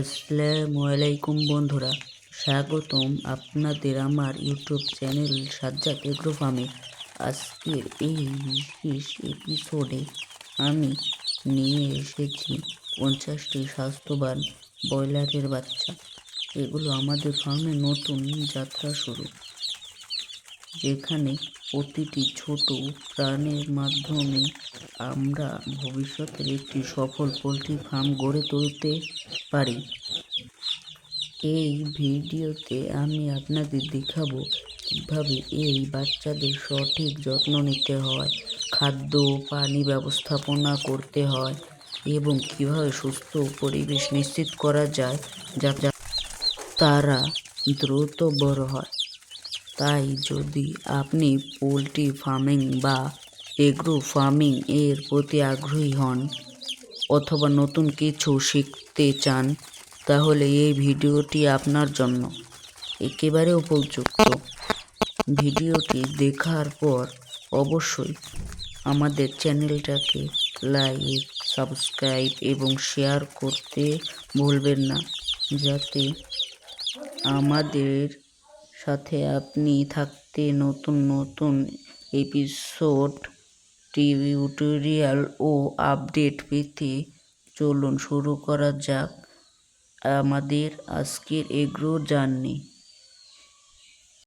আসসালামু আলাইকুম বন্ধুরা, স্বাগতম আপনাদের আমার ইউটিউব চ্যানেল সাজ্জাদ এগ্রো ফার্মে। আজকের এই বিশেষ এপিসোডে আমি নিয়ে এসেছি 50টি স্বাস্থ্যবান ব্রয়লারের বাচ্চা। এগুলো আমাদের ফার্মে নতুন যাত্রা শুরু, যেখানে প্রতিটি ছোট প্রাণের মাধ্যমে আমরা ভবিষ্যতের একটি সফল পোলট্রি ফার্ম গড়ে তুলতে পারি। এই ভিডিওতে আমি আপনাদের দেখাবো কিভাবে এই বাচ্চাদের সঠিক যত্ন নিতে হয়, খাদ্য পানি ব্যবস্থাপনা করতে হয় এবং কিভাবে সুস্থ পরিবেশ নিশ্চিত করা যায় যাতে তারা দ্রুত বড় হয়। তাই যদি আপনি পোলট্রি ফার্মিং বা এগ্রো ফার্মিং এর প্রতি আগ্রহী হন অথবা নতুন কিছু শিখতে চান, তাহলে এই ভিডিওটি আপনার জন্য একেবারে উপযুক্ত। ভিডিওটি দেখার পর অবশ্যই আমাদের চ্যানেলটাকে লাইক, সাবস্ক্রাইব এবং শেয়ার করতে ভুলবেন না, যাতে আমাদের সাথে আপনি থাকতে নতুন নতুন এপিসোড, টিউটোরিয়াল ও আপডেট পেতে। চলুন শুরু করা যাক আমাদের আজকের এগ্রো জার্নি।